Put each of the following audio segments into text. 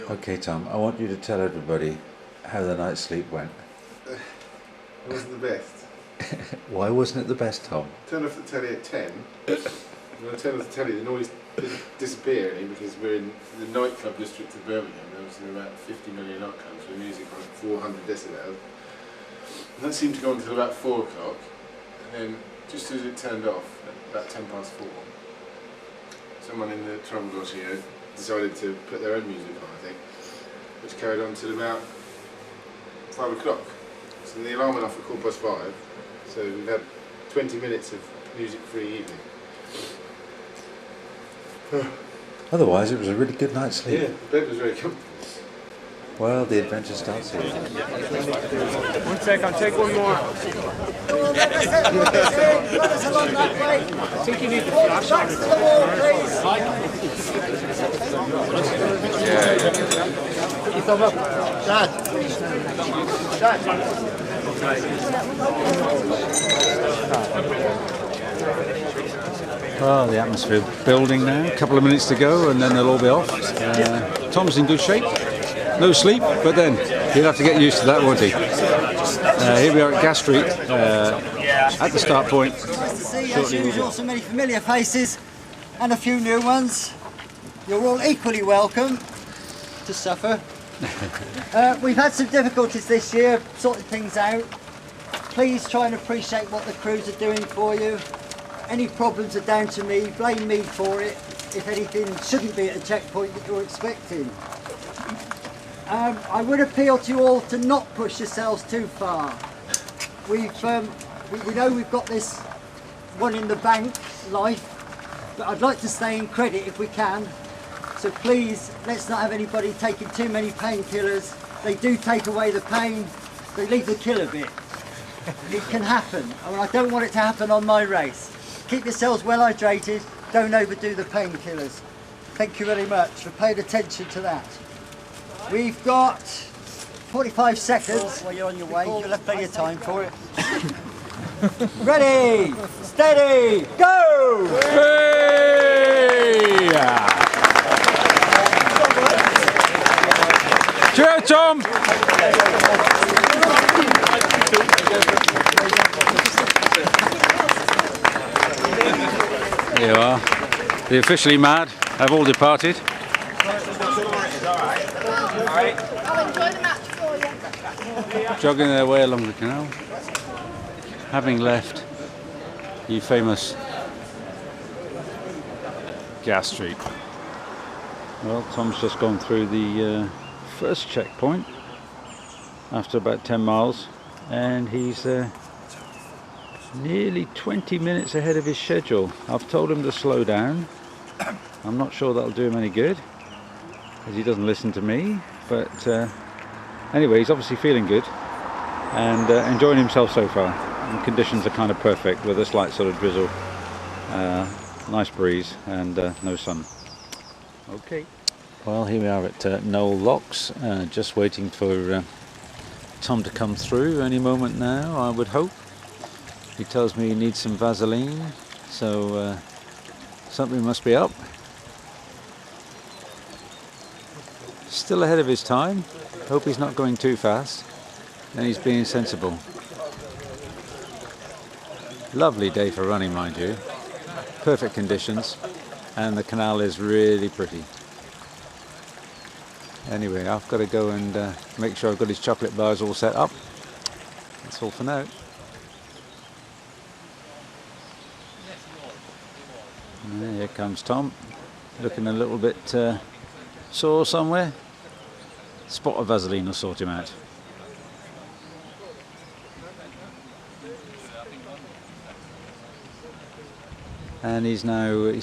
Okay, Tom, I want you to tell everybody how the night's sleep went. It wasn't the best. Why wasn't it the best, Tom? Turned off the telly at 10. When I turned off the telly, the noise didn't disappear any because we're in the nightclub district of Birmingham. There was about 50 million outcomes with music on at 400 decibels. And that seemed to go on until about 4 o'clock. And then, just as it turned off, at about 4:10, someone in the trouble dodge here decided to put their own music on, I think, which carried on till about 5 o'clock. So the alarm went off at 5:15. So we've had 20 minutes of music-free evening. Otherwise, it was a really good night's sleep. Yeah, the bed was very comfortable. Well, the adventure starts here. 1 sec, I'll take one more. I think you need the flashlight. Yeah. You thumb up. Dad. Well, the atmosphere building now. A couple of minutes to go, and then they'll all be off. Tom's in good shape. No sleep, but then he'll have to get used to that, won't he? Here we are at Gas Street, at the start point. Nice to see, as usual, so many familiar faces and a few new ones. You're all equally welcome to suffer. We've had some difficulties this year, sorting things out. Please try and appreciate what the crews are doing for you. Any problems are down to me, blame me for it, if anything shouldn't be at a checkpoint that you're expecting. I would appeal to you all to not push yourselves too far. We know we've got this one in the bank, life, but I'd like to stay in credit if we can. So please, let's not have anybody taking too many painkillers. They do take away the pain, they leave the killer bit. It can happen, and I don't want it to happen on my race. Keep yourselves well hydrated, don't overdo the painkillers. Thank you very much for paying attention to that. We've got 45 seconds while you're on your way. You'll have plenty of time for it. Ready, steady, go! Hey! Cheers, Tom! There you are. The officially mad have all departed. I'll enjoy the match for you. Jogging their way along the canal, having left the famous Gas Street. Well, Tom's just gone through the first checkpoint after about 10 miles, and he's nearly 20 minutes ahead of his schedule. I've told him to slow down. I'm not sure that'll do him any good, because he doesn't listen to me, but anyway, he's obviously feeling good and enjoying himself so far. And conditions are kind of perfect with a slight sort of drizzle, nice breeze, and no sun. Okay. Well, here we are at Knoll Locks, just waiting for Tom to come through any moment now, I would hope. He tells me he needs some Vaseline, so something must be up. Still ahead of his time. Hope he's not going too fast, and he's being sensible. Lovely day for running, mind you. Perfect conditions, and the canal is really pretty. Anyway, I've got to go and make sure I've got his chocolate bars all set up. That's all for now. And here comes Tom, looking a little bit sore somewhere. Spot of Vaseline will sort him out. And he's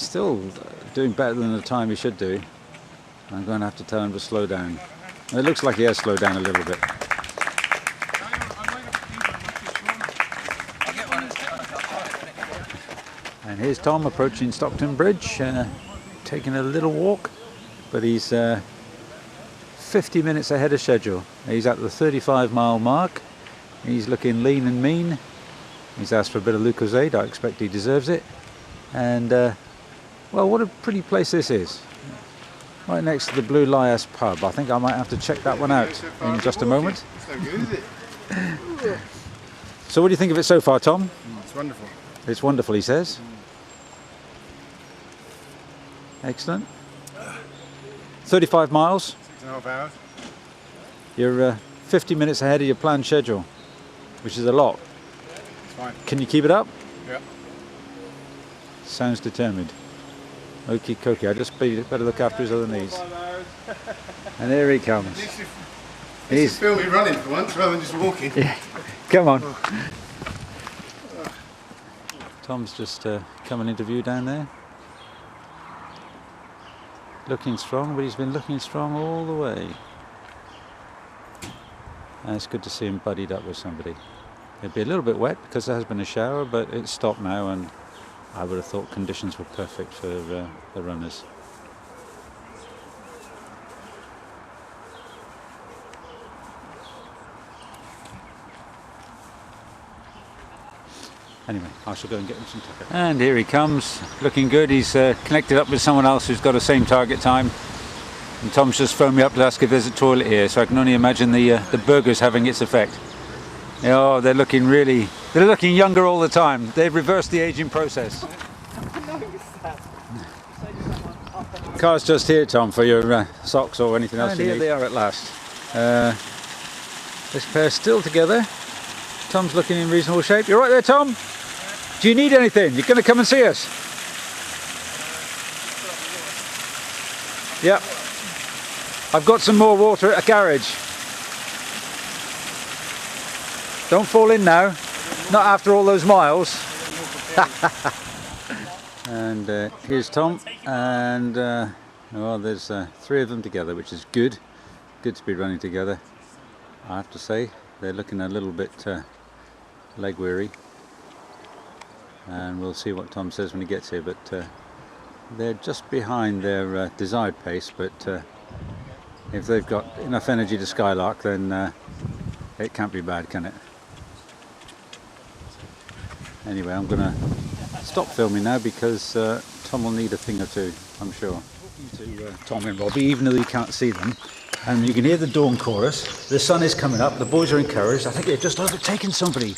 still doing better than the time he should do. I'm going to have to tell him to slow down. It looks like he has slowed down a little bit. And here's Tom approaching Stockton Bridge, taking a little walk, but he's 50 minutes ahead of schedule. He's at the 35-mile mark. He's looking lean and mean. He's asked for a bit of Lucozade. I expect he deserves it. And well, what a pretty place this is. right next to the Blue Lias pub. I think I might have to check that one out in just a moment. It's no good, is it? So what do you think of it so far, Tom? It's wonderful. It's wonderful, he says. Excellent. 35 miles. 6.5 hours. You're 50 minutes ahead of your planned schedule, which is a lot. It's fine. Can you keep it up? Yeah. Sounds determined. Okie dokie, I just better look after his other knees. And here he comes. He's film me running for once rather than just walking. Yeah. Come on. Tom's just coming into view down there. Looking strong, but he's been looking strong all the way. And it's good to see him buddied up with somebody. It'd be a little bit wet because there has been a shower, but it's stopped now, and I would have thought conditions were perfect for the runners. Anyway, I shall go and get him some tucker. And here he comes, looking good. He's connected up with someone else who's got the same target time. And Tom's just phoned me up to ask if there's a toilet here, so I can only imagine the burger's having its effect. Oh, they're looking younger all the time. They've reversed the aging process. Car's just here, Tom, for your socks or anything else you need. And here they are at last. This pair's still together. Tom's looking in reasonable shape. You're right there, Tom? Do you need anything? You're going to come and see us? Yep. I've got some more water at a garage. Don't fall in now. Not after all those miles. And here's Tom. And well, there's 3 of them together, which is good. Good to be running together. I have to say, they're looking a little bit leg weary. And we'll see what Tom says when he gets here. But they're just behind their desired pace. But if they've got enough energy to skylark, then it can't be bad, can it? Anyway, I'm going to stop filming now because Tom will need a thing or two, I'm sure. To Tom and Robbie, even though you can't see them, and you can hear the dawn chorus. The sun is coming up, the boys are encouraged. I think they've just overtaken somebody.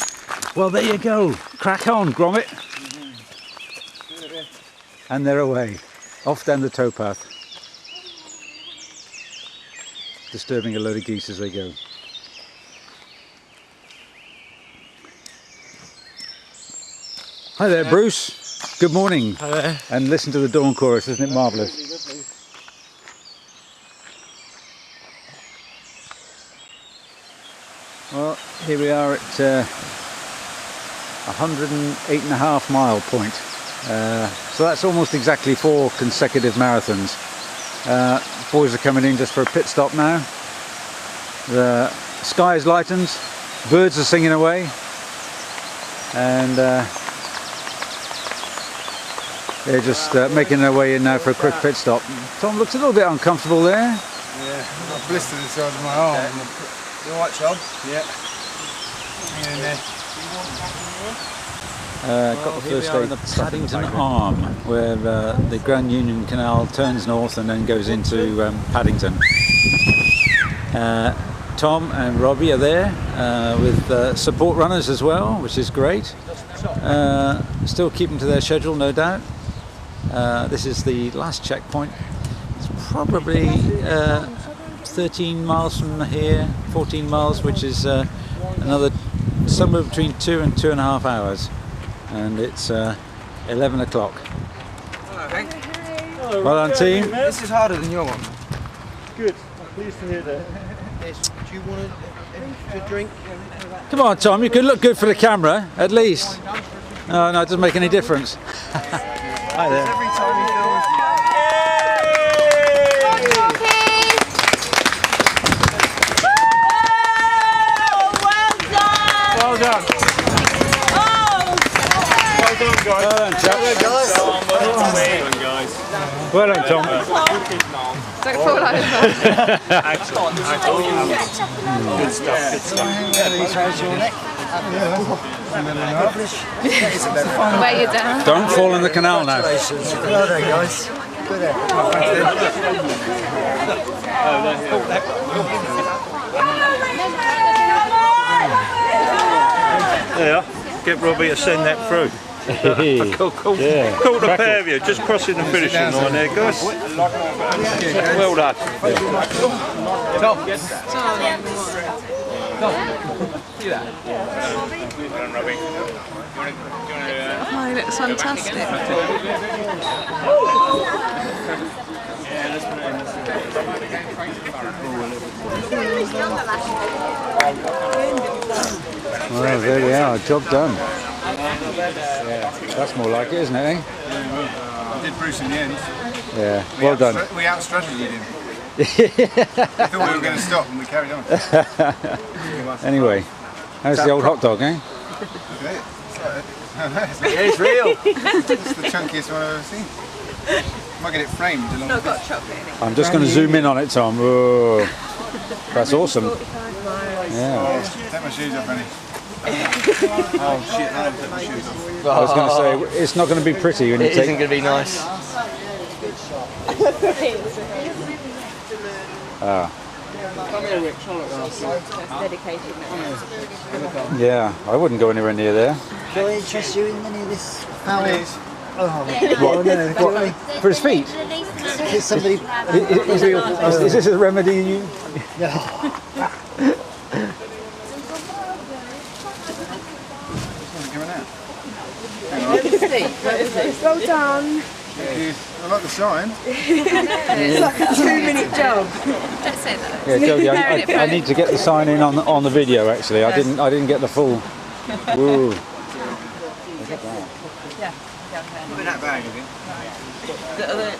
Well, there you go. Crack on, Gromit. And they're away, off down the towpath, disturbing a load of geese as they go. Hi there, Bruce. Good morning. Hi there. And listen to the dawn chorus, isn't it marvellous? Well, here we are at 108.5 mile point. So that's almost exactly 4 consecutive marathons. Boys are coming in just for a pit stop now. The sky is lightened, birds are singing away, and they're just making their way in now for a quick pit stop. Tom looks a little bit uncomfortable there. Yeah, I've got a blister the size of my arm. You alright, Tom? Yeah. Hang in there. Got the first aid at Paddington Arm, where the Grand Union Canal turns north and then goes into Paddington. Tom and Robbie are there with support runners as well, which is great. Still keeping to their schedule, no doubt. This is the last checkpoint. It's probably 13 miles from here, 14 miles, which is another somewhere between 2 and 2.5 hours. And it's 11 o'clock. Hello, Hank. Well done, team. This is harder than your one. Good. I'm pleased to hear that. Yes. Do you want a drink? Come on, Tom, you could look good for the camera, at least. No, it doesn't make any difference. Hi there. Every time you film. Well done. Well done, guys. Well done, chap. Well done, Tom. Don't fall over. Good stuff, good stuff. Wear you down. Don't fall in the canal now. Well done, guys. Yeah, get Robbie to send that through. Cool. Yeah. Caught the pair of you, just crossing the finishing line there, guys. Well done. Oh, he looks fantastic. Well, there we are. Job done. Yeah, that's more like it, isn't it? Eh? I did Bruce in the end. Yeah. Well done. We out-strategied him. I thought we were going to stop and we carried on. Anyway, how's the old hot dog, eh? It's real. It's the chunkiest one I've ever seen. Might get it framed along Not got chocolate in it. I'm just going to zoom in on it, Tom. Whoa. That's awesome. Yeah. Take my shoes off, Annie. Oh shit, I haven't taken my shoes off. I was going to say, it's not going to be pretty when you It take... isn't going to be nice. Yeah, I wouldn't go anywhere near there. Do I interest you in any of this foul? Please. Oh, no, what? For his feet? Is somebody... Is this a remedy you... Coming out. Well done. I like the sign. It's like a 2-minute job. Don't say that. Yeah, Jodie, I need to get the sign in on the video. Actually, I didn't get the full. Woo. Put in that bag, is it?